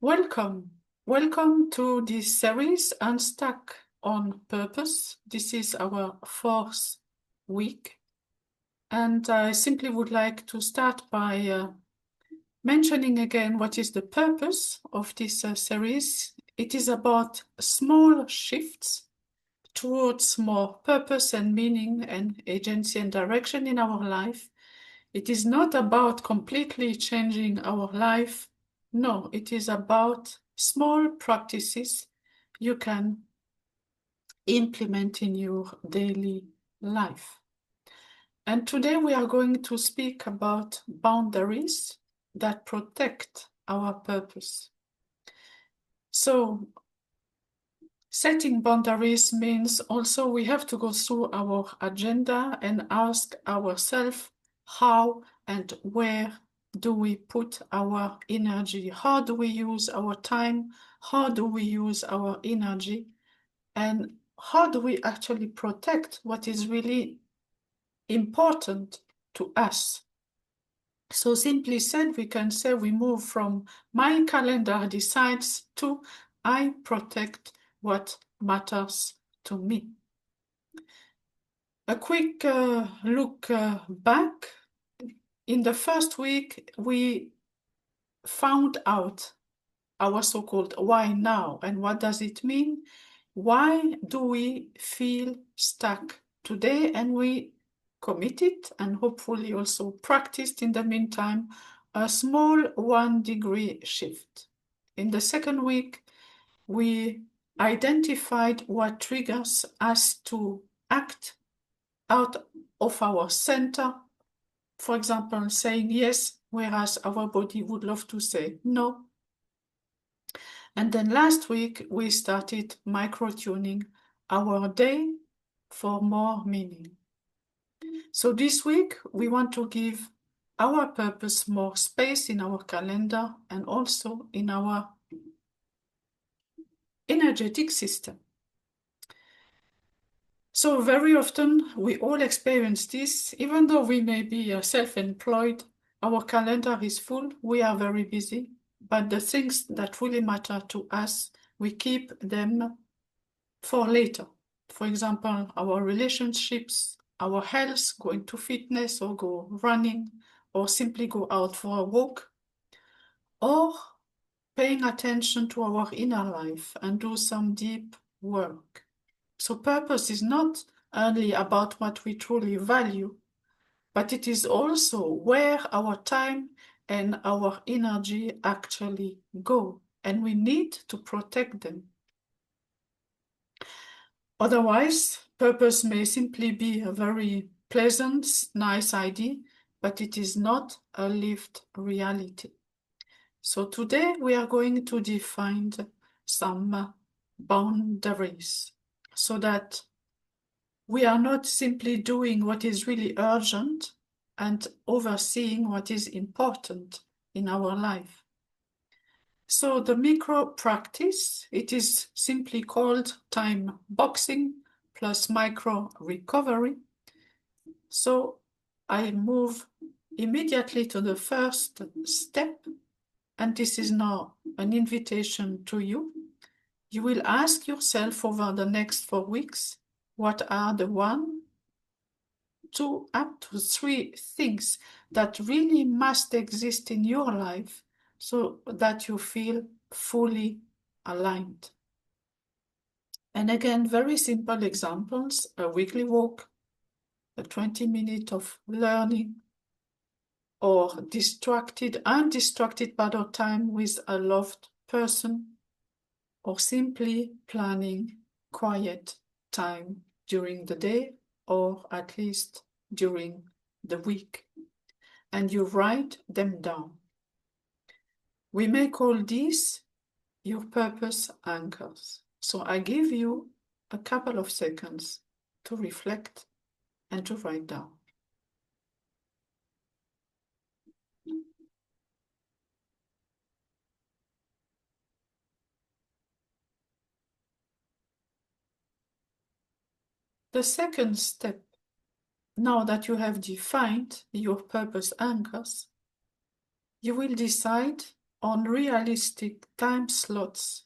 Welcome. Welcome to this series, Unstuck on Purpose. This is our fourth week. And I simply would like to start by mentioning again what is the purpose of this series. It is about small shifts towards more purpose and meaning and agency and direction in our life. It is not about completely changing our life. No, it is about small practices you can implement in your daily life. And today we are going to speak about boundaries that protect our purpose. So, setting boundaries means also we have to go through our agenda and ask ourselves how and where do we put our energy? How do we use our time? How do we use our energy? And how do we actually protect what is really important to us? So simply said, we can say we move from my calendar decides to I protect what matters to me. A quick look back. In the first week, we found out our so-called why now and what does it mean? Why do we feel stuck today? And we committed and hopefully also practiced in the meantime a small 1 degree shift. In the second week, we identified what triggers us to act out of our center. For example, saying yes, whereas our body would love to say no. And then last week, we started micro-tuning our day for more meaning. So this week, we want to give our purpose more space in our calendar and also in our energetic system. So very often, we all experience this, even though we may be self-employed, our calendar is full, we are very busy, but the things that really matter to us, we keep them for later. For example, our relationships, our health, going to fitness or go running, or simply go out for a walk, or paying attention to our inner life and do some deep work. So purpose is not only about what we truly value, but it is also where our time and our energy actually go, and we need to protect them. Otherwise, purpose may simply be a very pleasant, nice idea, but it is not a lived reality. So today we are going to define some boundaries so that we are not simply doing what is really urgent and overseeing what is important in our life. So the micro practice, it is simply called time boxing plus micro recovery. So I move immediately to the first step, and this is now an invitation to you. You will ask yourself over the next 4 weeks, what are the 1, 2, up to 3 things that really must exist in your life so that you feel fully aligned. And again, very simple examples, a weekly walk, a 20 minutes of learning, or undistracted part of time with a loved person, or simply planning quiet time during the day or at least during the week. And you write them down. We may call these your purpose anchors. So I give you a couple of seconds to reflect and to write down. The second step, now that you have defined your purpose anchors, you will decide on realistic time slots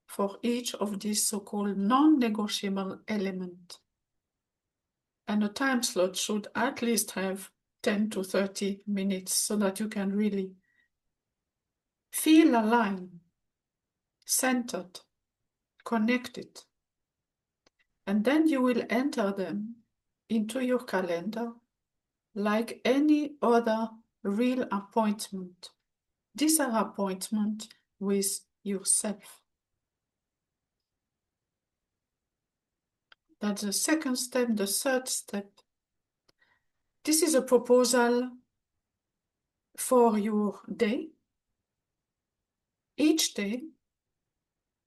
for each of these so-called non-negotiable elements. And a time slot should at least have 10 to 30 minutes so that you can really feel aligned, centered, connected. And then you will enter them into your calendar like any other real appointment. These are appointments with yourself. That's the second step. The third step. This is a proposal for your day. Each day,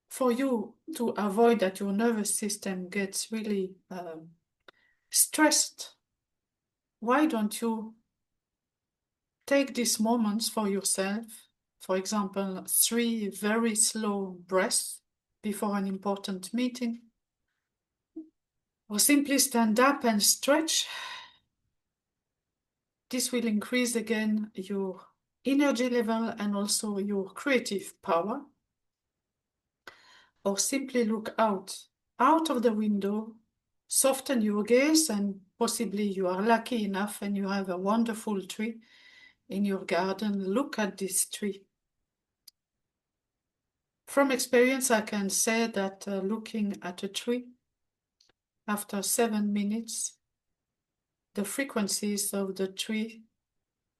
for you to avoid that your nervous system gets really stressed, why don't you take these moments for yourself? For example, 3 very slow breaths before an important meeting, or simply stand up and stretch. This will increase again your energy level and also your creative power. Or simply look out of the window, soften your gaze, and possibly you are lucky enough and you have a wonderful tree in your garden. Look at this tree. From experience, I can say that looking at a tree, after 7 minutes, the frequencies of the tree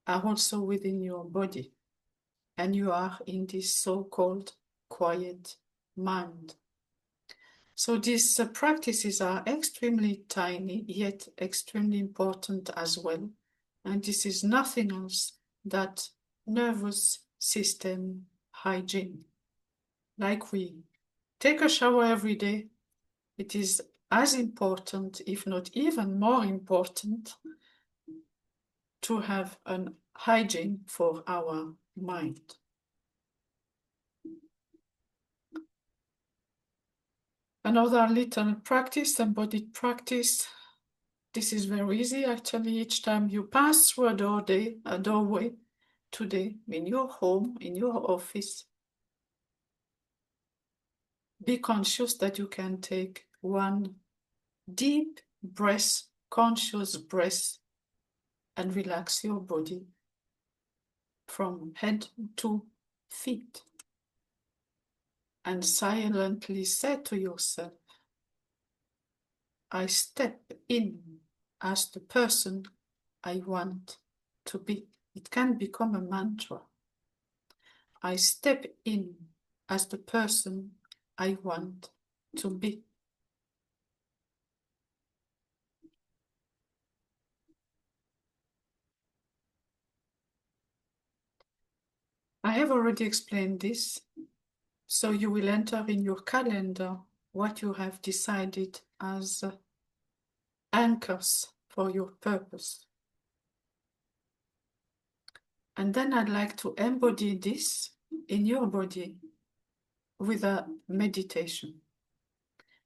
are also within your body, and you are in this so-called quiet mind. So these practices are extremely tiny, yet extremely important as well. And this is nothing else that nervous system hygiene. Like we take a shower every day, it is as important, if not even more important, to have an hygiene for our mind. Another little practice, embodied practice. This is very easy, actually. Each time you pass through a doorway today, in your home, in your office, be conscious that you can take one deep breath, conscious breath, and relax your body from head to feet. And silently say to yourself, I step in as the person I want to be. It can become a mantra. I step in as the person I want to be. I have already explained this, so you will enter in your calendar what you have decided as anchors for your purpose. And then I'd like to embody this in your body with a meditation.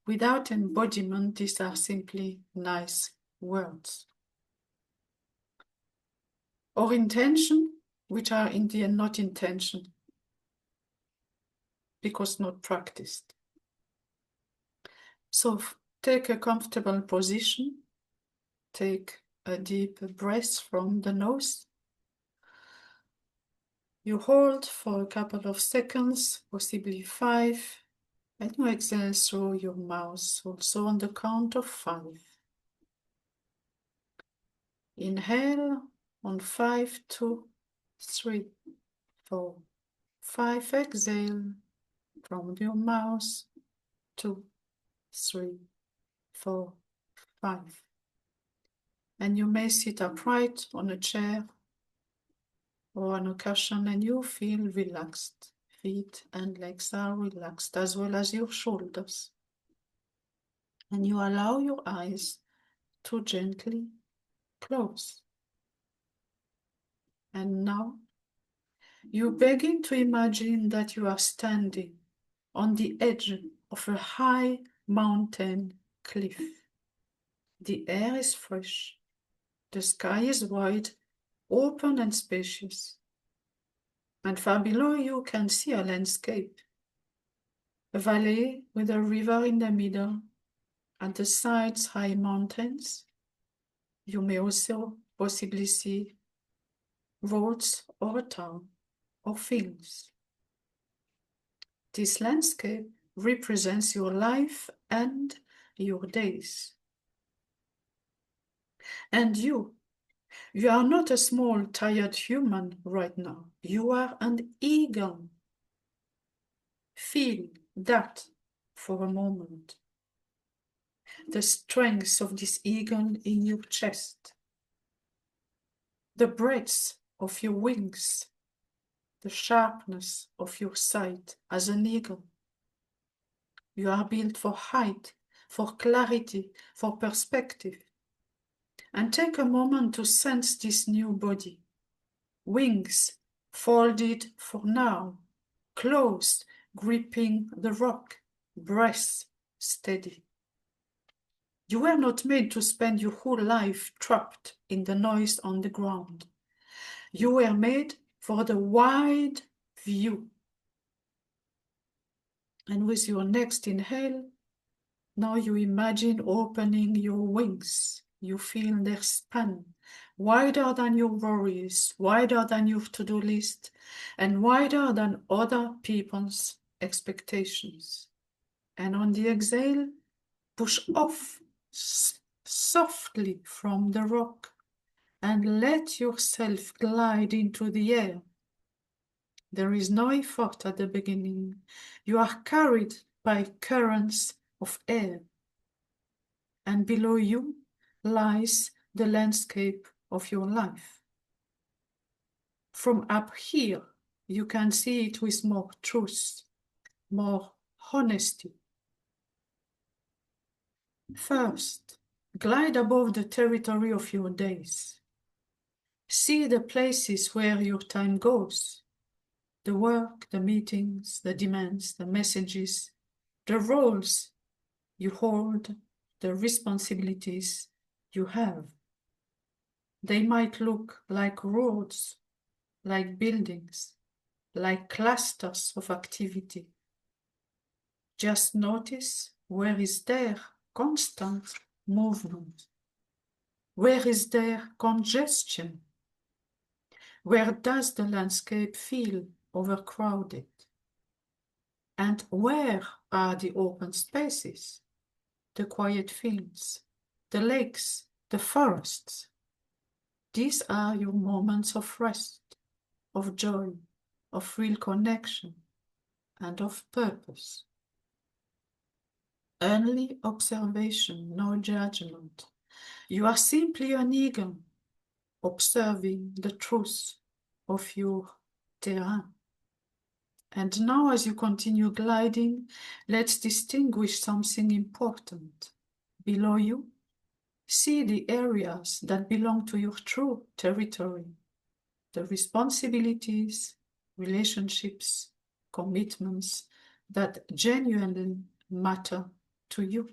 Without embodiment, these are simply nice words. Or intention, which are in the end not intention, because not practiced. So take a comfortable position, take a deep breath from the nose. You hold for a couple of seconds, possibly 5, and you exhale through your mouth, also on the count of 5. Inhale on 5, 2, 3, 4, 5. Exhale from your mouth, 2, 3, 4, 5. And you may sit upright on a chair or on a cushion and you feel relaxed. Feet and legs are relaxed, as well as your shoulders. And you allow your eyes to gently close. And now you begin to imagine that you are standing on the edge of a high mountain cliff. The air is fresh, the sky is wide, open and spacious. And far below you can see a landscape, a valley with a river in the middle, at the sides high mountains. You may also possibly see roads or a town or fields. This landscape represents your life and your days. And you are not a small, tired human right now. You are an eagle. Feel that for a moment. The strength of this eagle in your chest. The breadth of your wings. The sharpness of your sight as an eagle. You are built for height, for clarity, for perspective. And take a moment to sense this new body. Wings folded for now, closed, gripping the rock, breath steady. You were not made to spend your whole life trapped in the noise on the ground. You were made for the wide view. And with your next inhale, now you imagine opening your wings. You feel their span, wider than your worries, wider than your to-do list, and wider than other people's expectations. And on the exhale, push off softly from the rock and let yourself glide into the air. There is no effort at the beginning. You are carried by currents of air. And below you lies the landscape of your life. From up here, you can see it with more truth, more honesty. First, glide above the territory of your days. See the places where your time goes. The work, the meetings, the demands, the messages, the roles you hold, the responsibilities you have. They might look like roads, like buildings, like clusters of activity. Just notice where is there constant movement? Where is there congestion? Where does the landscape feel overcrowded? And where are the open spaces, the quiet fields, the lakes, the forests? These are your moments of rest, of joy, of real connection, and of purpose. Only observation, no judgment. You are simply an eagle, observing the truth of your terrain. And now, as you continue gliding, let's distinguish something important. Below you, see the areas that belong to your true territory, the responsibilities, relationships, commitments that genuinely matter to you.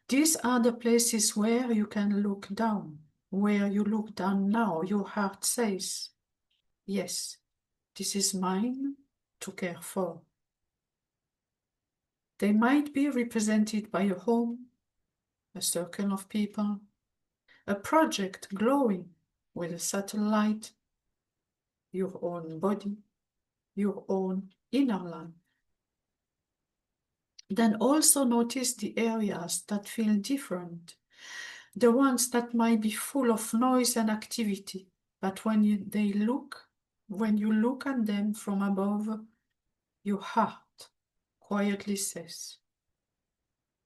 These are the places where you can look down, where you look down now. Your heart says, yes, this is mine to care for. They might be represented by a home, a circle of people, a project glowing with a subtle light, your own body, your own inner life. Then also notice the areas that feel different, the ones that might be full of noise and activity, but when you look at them from above, your heart quietly says,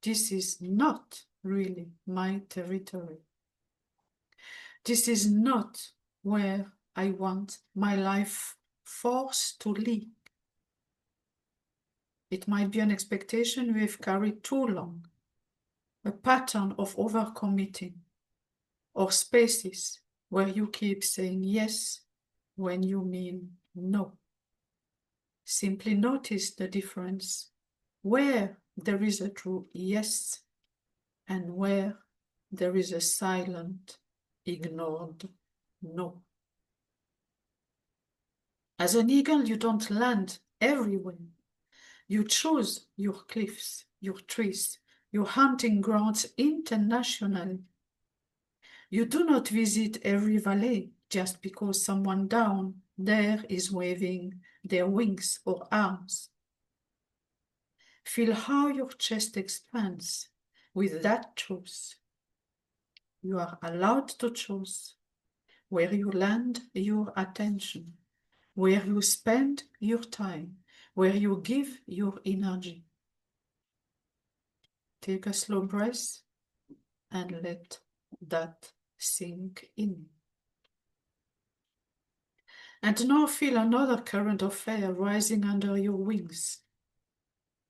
this is not really my territory. This is not where I want my life force to lead. It might be an expectation we have carried too long, a pattern of overcommitting, or spaces where you keep saying yes when you mean no. Simply notice the difference, where there is a true yes and where there is a silent, ignored no. As an eagle, you don't land everywhere. You choose your cliffs, your trees, your hunting grounds internationally. You do not visit every valley just because someone down there is waving their wings or arms. Feel how your chest expands with that choice. You are allowed to choose where you land your attention, where you spend your time, where you give your energy. Take a slow breath and let that sink in. And now feel another current of air rising under your wings.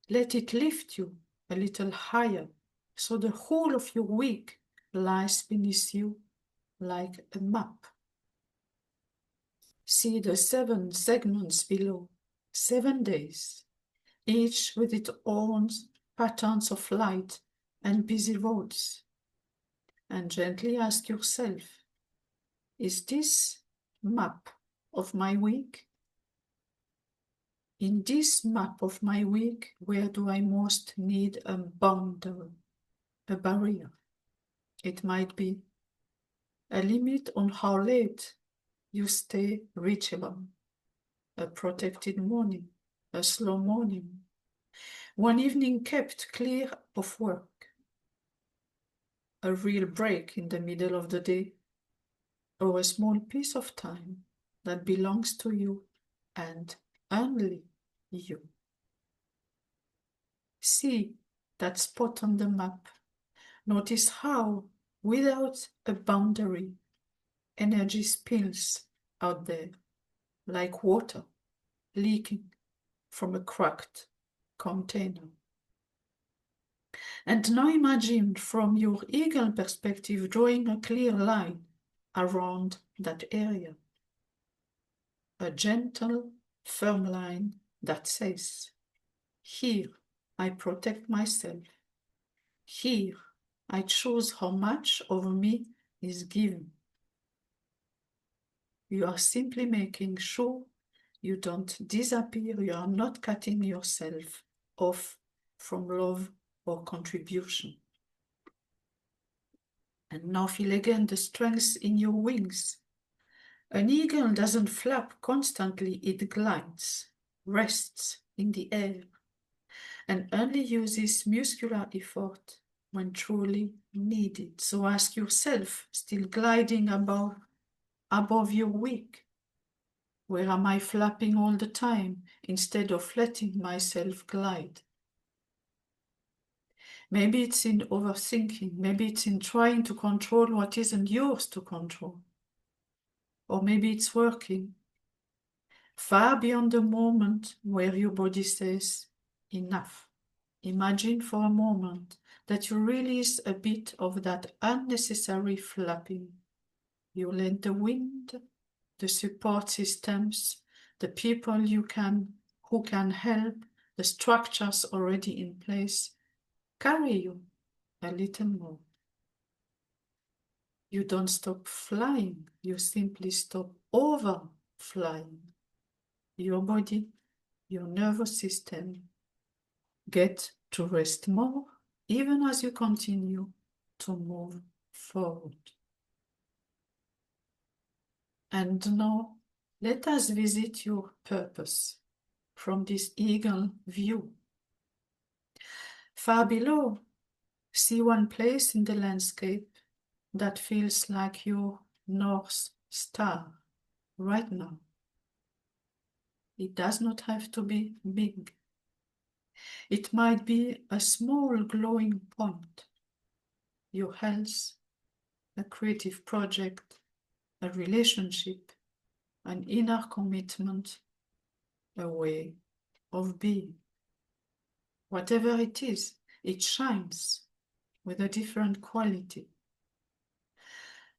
Let it lift you a little higher, so the whole of your week lies beneath you like a map. See the 7 segments below, 7 days, each with its own patterns of light and busy roads. And gently ask yourself, is this map of my week? In this map of my week, where do I most need a boundary, a barrier? It might be a limit on how late you stay reachable, a protected morning, a slow morning, one evening kept clear of work, a real break in the middle of the day, or a small piece of time that belongs to you and only you. See that spot on the map. Notice how, without a boundary, energy spills out there like water leaking from a cracked container. And now imagine from your eagle perspective drawing a clear line around that area. A gentle, firm line that says, here I protect myself. Here I choose how much of me is given. You are simply making sure you don't disappear, you are not cutting yourself off from love or contribution. And now feel again the strength in your wings. An eagle doesn't flap constantly, it glides, rests in the air, and only uses muscular effort when truly needed. So ask yourself, still gliding above your wing, where am I flapping all the time instead of letting myself glide? Maybe it's in overthinking. Maybe it's in trying to control what isn't yours to control. Or maybe it's working far beyond the moment where your body says, enough. Imagine for a moment that you release a bit of that unnecessary flapping. You let the wind, the support systems, the people who can help, the structures already in place, carry you a little more. You don't stop flying, you simply stop overflying. Your body, your nervous system get to rest more, even as you continue to move forward. And now, let us visit your purpose from this eagle view. Far below, see one place in the landscape that feels like your North Star right now. It does not have to be big. It might be a small glowing point, your health, a creative project, a relationship, an inner commitment, a way of being. Whatever it is, it shines with a different quality.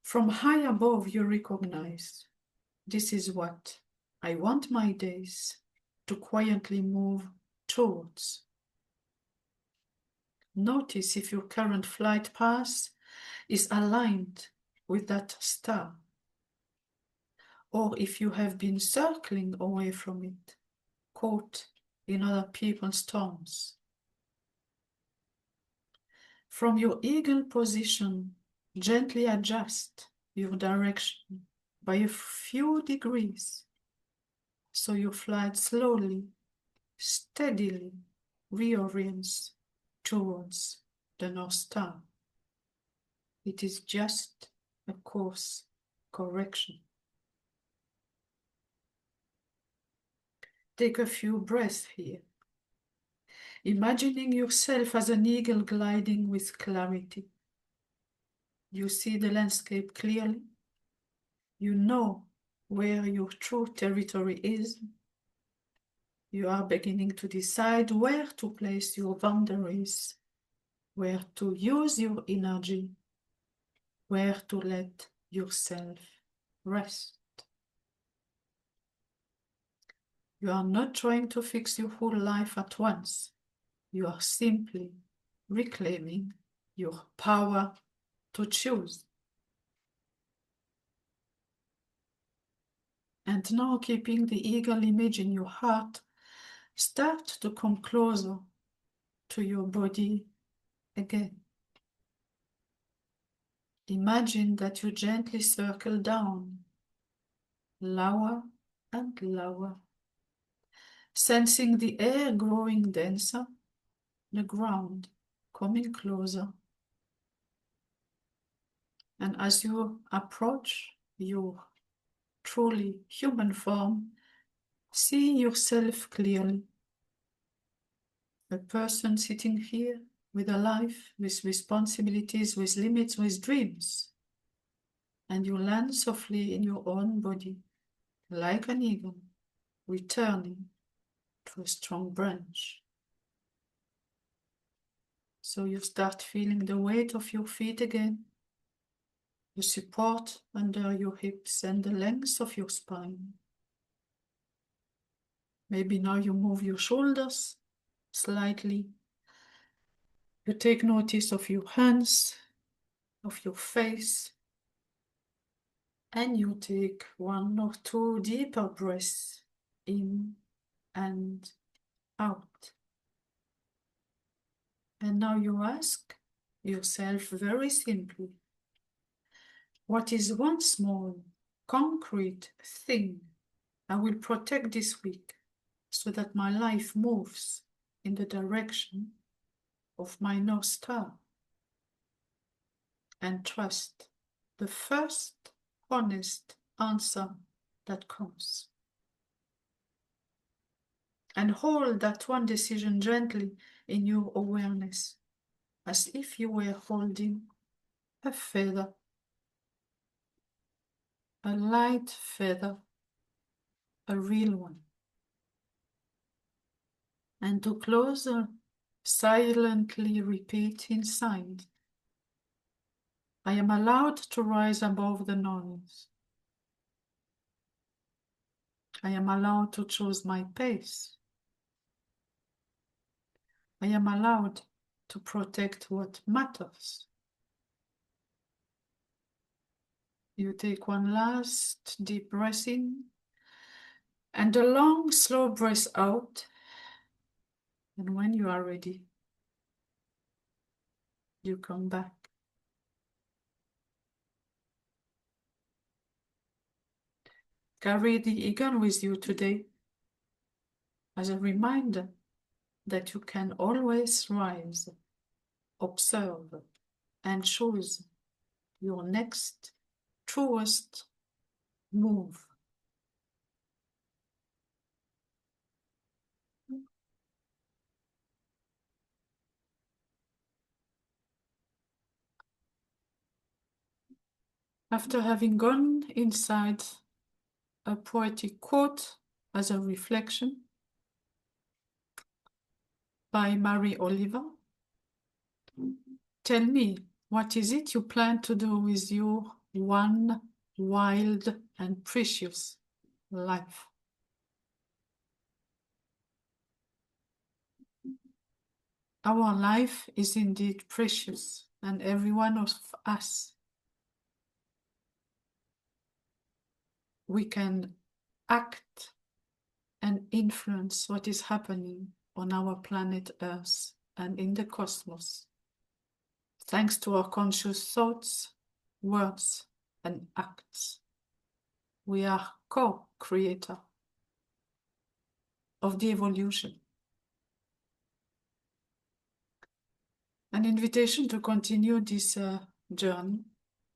From high above, you recognize, this is what I want my days to quietly move towards. Notice if your current flight path is aligned with that star. or if you have been circling away from it, caught in other people's storms. From your eagle position, gently adjust your direction by a few degrees, so your flight slowly, steadily reorients towards the North Star. It is just a course correction. Take a few breaths here, imagining yourself as an eagle gliding with clarity. You see the landscape clearly. You know where your true territory is. You are beginning to decide where to place your boundaries, where to use your energy, where to let yourself rest. You are not trying to fix your whole life at once. You are simply reclaiming your power to choose. And now, keeping the eagle image in your heart, start to come closer to your body again. Imagine that you gently circle down, lower and lower, sensing the air growing denser, the ground coming closer. And as you approach your truly human form, see yourself clearly. A person sitting here with a life, with responsibilities, with limits, with dreams. And you land softly in your own body, like an eagle, returning to a strong branch. So you start feeling the weight of your feet again, the support under your hips and the length of your spine. Maybe now you move your shoulders slightly. You take notice of your hands, of your face, and you take one or two deeper breaths in and out. And now you ask yourself very simply, what is one small, concrete thing I will protect this week so that my life moves in the direction of my North Star? And trust the first honest answer that comes. And hold that one decision gently in your awareness, as if you were holding a feather, a light feather, a real one. And to close, silently repeat inside, I am allowed to rise above the noise. I am allowed to choose my pace. I am allowed to protect what matters. You take one last deep breath in and a long, slow breath out. And when you are ready, you come back. Carry the eagle with you today as a reminder that you can always rise, observe, and choose your next truest move. After having gone inside a poetic quote as a reflection by Mary Oliver, tell me, what is it you plan to do with your one wild and precious life? Our life is indeed precious, and every one of us we can act and influence what is happening on our planet Earth and in the cosmos, thanks to our conscious thoughts, words, and acts. We are co-creator of the evolution. An invitation to continue this journey,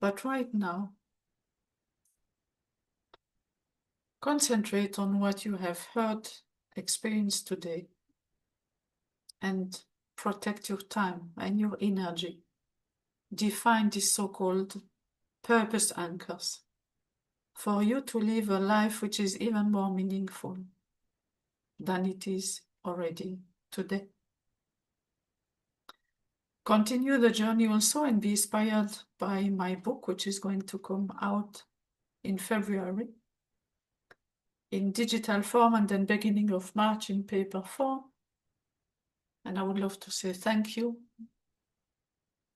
but right now, concentrate on what you have heard, experienced today, and protect your time and your energy. Define these so-called purpose anchors for you to live a life which is even more meaningful than it is already today. Continue the journey also and be inspired by my book, which is going to come out in February in digital form and then beginning of March in paper form. And I would love to say thank you.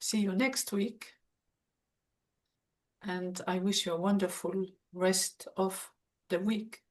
See you next week. And I wish you a wonderful rest of the week.